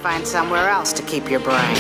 Find somewhere else to keep your brain.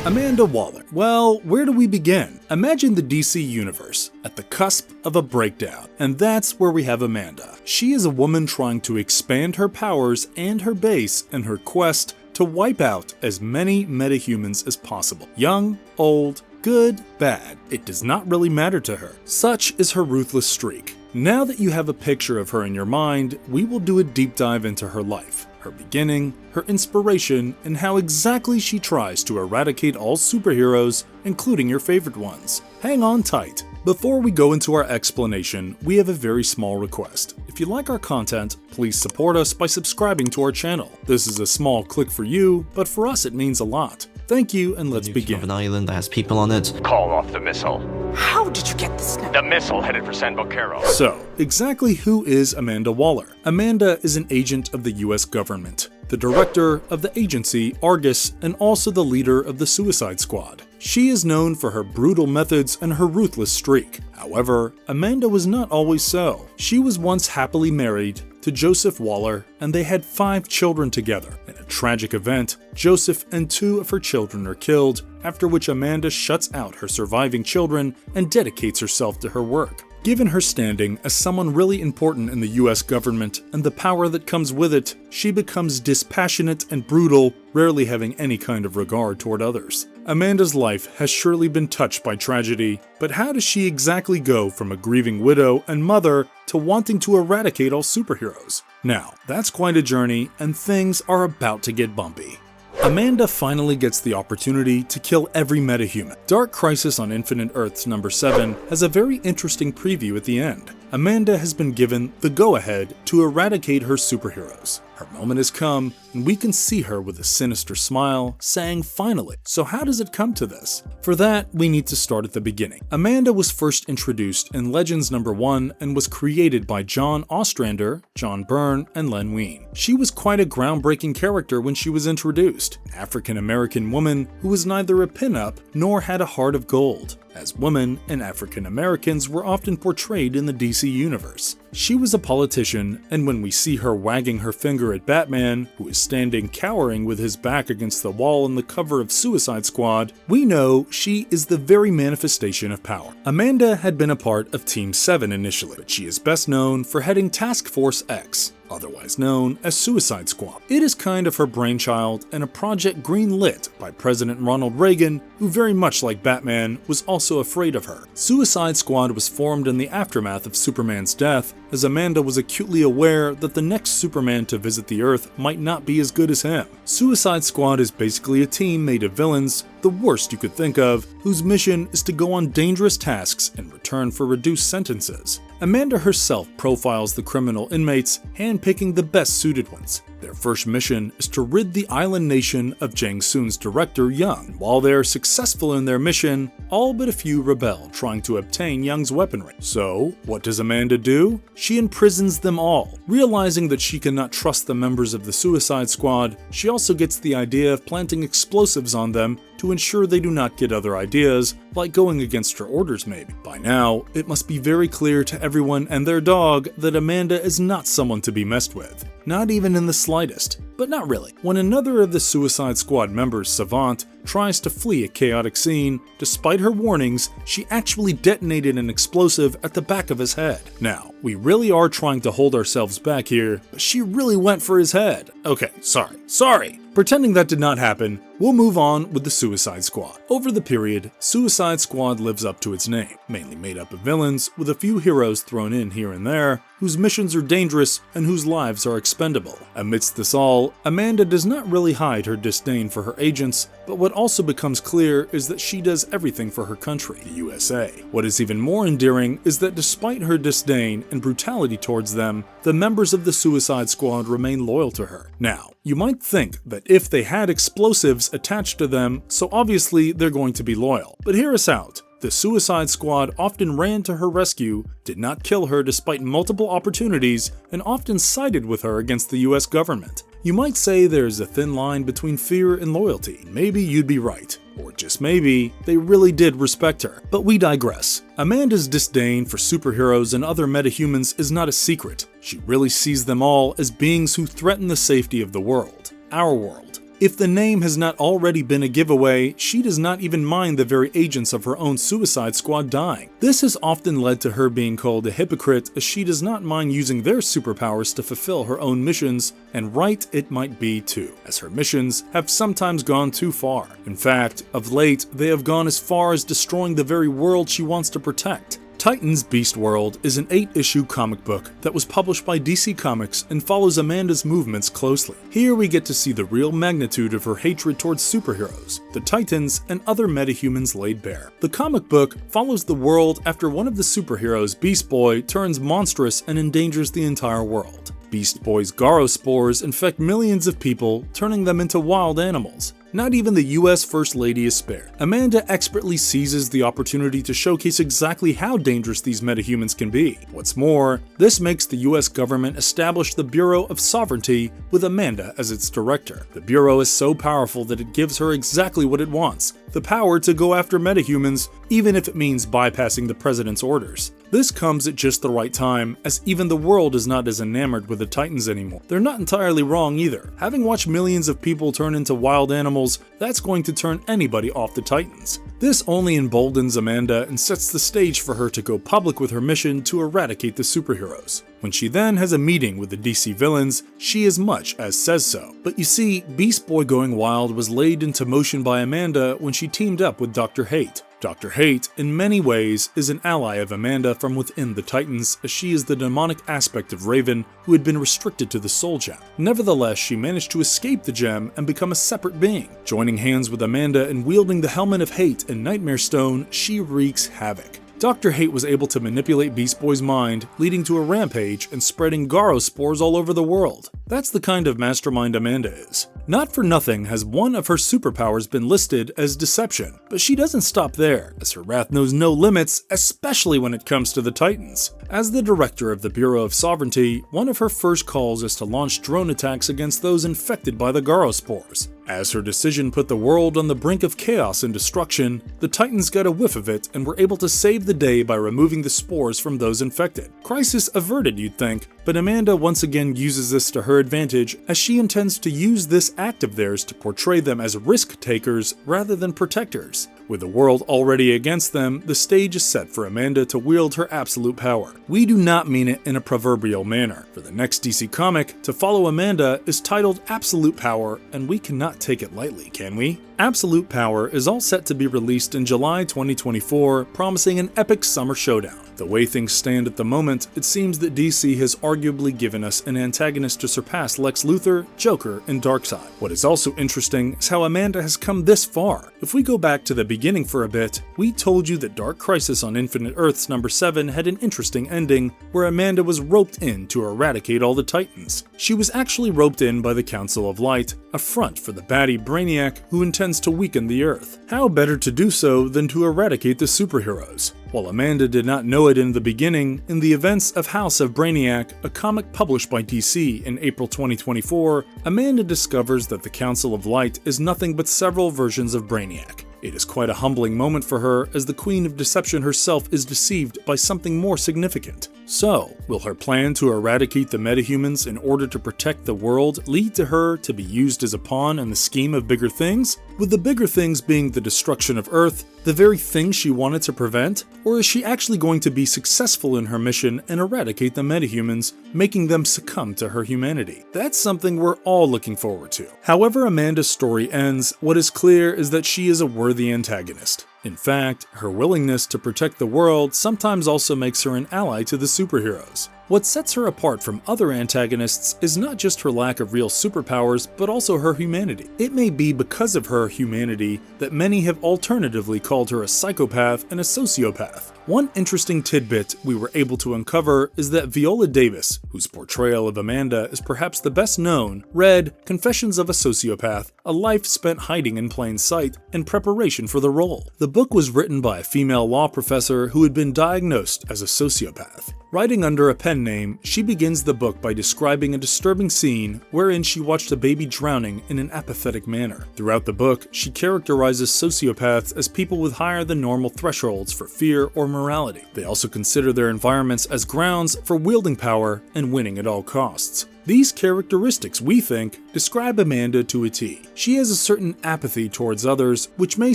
Amanda Waller. Well, where do we begin? Imagine the DC universe at the cusp of a breakdown, and that's where we have Amanda. She is a woman trying to expand her powers and her base in her quest to wipe out as many metahumans as possible. Young, old, good, bad, it does not really matter to her. Such is her ruthless streak. Now that you have a picture of her in your mind, we will do a deep dive into her life, her beginning, her inspiration, and how exactly she tries to eradicate all superheroes, including your favorite ones. Hang on tight. Before we go into our explanation, we have a very small request. If you like our content, please support us by subscribing to our channel. This is a small click for you, but for us it means a lot. Thank you, and let's begin. Of an island that has people on it. Call off the missile. How did you get this number? The missile headed for San Boquero. So, exactly who is Amanda Waller? Amanda is an agent of the US government, the director of the agency Argus, and also the leader of the Suicide Squad. She is known for her brutal methods and her ruthless streak. However, Amanda was not always so. She was once happily married to Joseph Waller, and they had 5 children together. In a tragic event, Joseph and 2 of her children are killed, after which Amanda shuts out her surviving children and dedicates herself to her work. Given her standing as someone really important in the US government and the power that comes with it, she becomes dispassionate and brutal, rarely having any kind of regard toward others. Amanda's life has surely been touched by tragedy, but how does she exactly go from a grieving widow and mother to wanting to eradicate all superheroes? Now, that's quite a journey, and things are about to get bumpy. Amanda finally gets the opportunity to kill every metahuman. Dark Crisis on Infinite Earths number 7 has a very interesting preview at the end. Amanda has been given the go-ahead to eradicate her superheroes. Her moment has come, and we can see her with a sinister smile, saying finally. So how does it come to this? For that, we need to start at the beginning. Amanda was first introduced in Legends number 1 and was created by John Ostrander, John Byrne, and Len Wein. She was quite a groundbreaking character when she was introduced. An African-American woman who was neither a pinup nor had a heart of gold, as women and African Americans were often portrayed in the DC universe. She was a politician, and when we see her wagging her finger at Batman, who is standing cowering with his back against the wall on the cover of Suicide Squad, we know she is the very manifestation of power. Amanda had been a part of Team 7 initially, but she is best known for heading Task Force X, otherwise known as Suicide Squad. It is kind of her brainchild and a project green-lit by President Ronald Reagan, who very much like Batman was also afraid of her. Suicide Squad was formed in the aftermath of Superman's death, as Amanda was acutely aware that the next Superman to visit the Earth might not be as good as him. Suicide Squad is basically a team made of villains, the worst you could think of, whose mission is to go on dangerous tasks in return for reduced sentences. Amanda herself profiles the criminal inmates, handpicking the best suited ones. Their first mission is to rid the island nation of Jang Soon's director, Young. While they are successful in their mission, all but a few rebel, trying to obtain Young's weaponry. So, what does Amanda do? She imprisons them all. Realizing that she cannot trust the members of the Suicide Squad, she also gets the idea of planting explosives on them to ensure they do not get other ideas, like going against her orders maybe. By now, it must be very clear to everyone and their dog that Amanda is not someone to be messed with. Not even in the slightest. But not really. When another of the Suicide Squad members, Savant, tries to flee a chaotic scene, despite her warnings, she actually detonated an explosive at the back of his head. Now, we really are trying to hold ourselves back here, but she really went for his head. Okay, sorry. Pretending that did not happen, we'll move on with the Suicide Squad. Over the period, Suicide Squad lives up to its name, mainly made up of villains, with a few heroes thrown in here and there, whose missions are dangerous and whose lives are expendable. Amidst this all, Amanda does not really hide her disdain for her agents, but what also becomes clear is that she does everything for her country, the USA. What is even more endearing is that despite her disdain and brutality towards them, the members of the Suicide Squad remain loyal to her. Now, you might think that if they had explosives attached to them, so obviously they're going to be loyal. But hear us out. The Suicide Squad often ran to her rescue, did not kill her despite multiple opportunities, and often sided with her against the US government. You might say there's a thin line between fear and loyalty. Maybe you'd be right. Or just maybe, they really did respect her. But we digress. Amanda's disdain for superheroes and other metahumans is not a secret. She really sees them all as beings who threaten the safety of the world. Our world. If the name has not already been a giveaway, she does not even mind the very agents of her own Suicide Squad dying. This has often led to her being called a hypocrite, as she does not mind using their superpowers to fulfill her own missions, and right it might be too, as her missions have sometimes gone too far. In fact, of late, they have gone as far as destroying the very world she wants to protect. Titans Beast World is an 8-issue comic book that was published by DC Comics and follows Amanda's movements closely. Here we get to see the real magnitude of her hatred towards superheroes, the Titans, and other metahumans laid bare. The comic book follows the world after one of the superheroes, Beast Boy, turns monstrous and endangers the entire world. Beast Boy's Spores infect millions of people, turning them into wild animals. Not even the US First Lady is spared. Amanda expertly seizes the opportunity to showcase exactly how dangerous these metahumans can be. What's more, this makes the US government establish the Bureau of Sovereignty with Amanda as its director. The Bureau is so powerful that it gives her exactly what it wants, the power to go after metahumans, even if it means bypassing the president's orders. This comes at just the right time, as even the world is not as enamored with the Titans anymore. They're not entirely wrong either. Having watched millions of people turn into wild animals, that's going to turn anybody off the Titans. This only emboldens Amanda and sets the stage for her to go public with her mission to eradicate the superheroes. When she then has a meeting with the DC villains, she as much as says so. But you see, Beast Boy going wild was laid into motion by Amanda when she teamed up with Dr. Hate. Dr. Hate, in many ways, is an ally of Amanda from within the Titans, as she is the demonic aspect of Raven who had been restricted to the Soul Gem. Nevertheless, she managed to escape the gem and become a separate being. Joining hands with Amanda and wielding the Helmet of Hate and Nightmare Stone, she wreaks havoc. Dr. Hate was able to manipulate Beast Boy's mind, leading to a rampage and spreading Spores all over the world. That's the kind of mastermind Amanda is. Not for nothing has one of her superpowers been listed as deception, but she doesn't stop there, as her wrath knows no limits, especially when it comes to the Titans. As the director of the Bureau of Sovereignty, one of her first calls is to launch drone attacks against those infected by the Spores. As her decision put the world on the brink of chaos and destruction, the Titans got a whiff of it and were able to save the day by removing the spores from those infected. Crisis averted, you'd think, but Amanda once again uses this to her advantage, as she intends to use this act of theirs to portray them as risk-takers rather than protectors. With the world already against them, the stage is set for Amanda to wield her absolute power. We do not mean it in a proverbial manner, for the next DC comic to follow Amanda is titled Absolute Power, and we cannot take it lightly, can we? Absolute Power is all set to be released in July 2024, promising an epic summer showdown. The way things stand at the moment, it seems that DC has arguably given us an antagonist to surpass Lex Luthor, Joker, and Darkseid. What is also interesting is how Amanda has come this far. If we go back to the beginning for a bit, we told you that Dark Crisis on Infinite Earths number 7 had an interesting ending, where Amanda was roped in to eradicate all the Titans. She was actually roped in by the Council of Light, a front for the baddie Brainiac who intends to weaken the Earth. How better to do so than to eradicate the superheroes? While Amanda did not know it in the beginning, in the events of House of Brainiac, a comic published by DC in April 2024, Amanda discovers that the Council of Light is nothing but several versions of Brainiac. It is quite a humbling moment for her, as the Queen of Deception herself is deceived by something more significant. So, will her plan to eradicate the metahumans in order to protect the world lead to her to be used as a pawn in the scheme of bigger things? With the bigger things being the destruction of Earth, the very thing she wanted to prevent? Or is she actually going to be successful in her mission and eradicate the metahumans, making them succumb to her humanity? That's something we're all looking forward to. However Amanda's story ends, what is clear is that she is a worthy antagonist. In fact, her willingness to protect the world sometimes also makes her an ally to the superheroes. What sets her apart from other antagonists is not just her lack of real superpowers, but also her humanity. It may be because of her humanity that many have alternatively called her a psychopath and a sociopath. One interesting tidbit we were able to uncover is that Viola Davis, whose portrayal of Amanda is perhaps the best known, read Confessions of a Sociopath, a life spent hiding in plain sight, in preparation for the role. The book was written by a female law professor who had been diagnosed as a sociopath. Writing under a pen name, she begins the book by describing a disturbing scene wherein she watched a baby drowning in an apathetic manner. Throughout the book, she characterizes sociopaths as people with higher than normal thresholds for fear or morality. They also consider their environments as grounds for wielding power and winning at all costs. These characteristics, we think, describe Amanda to a T. She has a certain apathy towards others, which may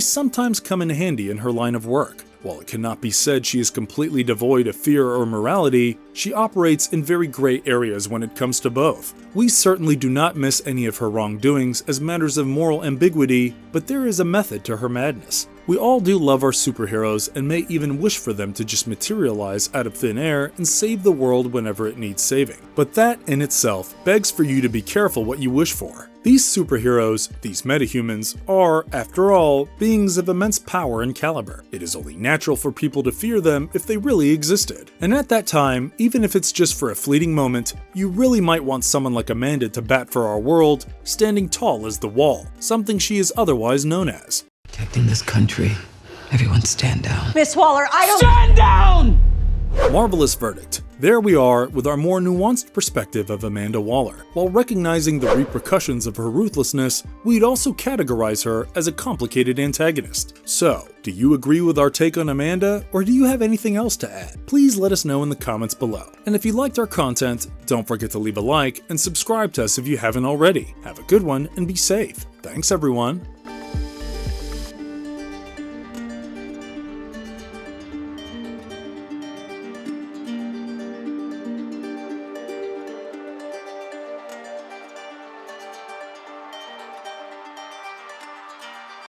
sometimes come in handy in her line of work. While it cannot be said she is completely devoid of fear or morality, she operates in very gray areas when it comes to both. We certainly do not miss any of her wrongdoings as matters of moral ambiguity, but there is a method to her madness. We all do love our superheroes and may even wish for them to just materialize out of thin air and save the world whenever it needs saving. But that in itself begs for you to be careful what you wish for. These superheroes, these metahumans, are, after all, beings of immense power and caliber. It is only natural for people to fear them if they really existed. And at that time, even if it's just for a fleeting moment, you really might want someone like Amanda to bat for our world, standing tall as the wall, something she is otherwise known as. Protecting this country. Everyone stand down. Miss Waller, I don't— Stand down! Marvelous verdict. There we are with our more nuanced perspective of Amanda Waller. While recognizing the repercussions of her ruthlessness, we'd also categorize her as a complicated antagonist. So, do you agree with our take on Amanda, or do you have anything else to add? Please let us know in the comments below. And if you liked our content, don't forget to leave a like and subscribe to us if you haven't already. Have a good one and be safe. Thanks everyone.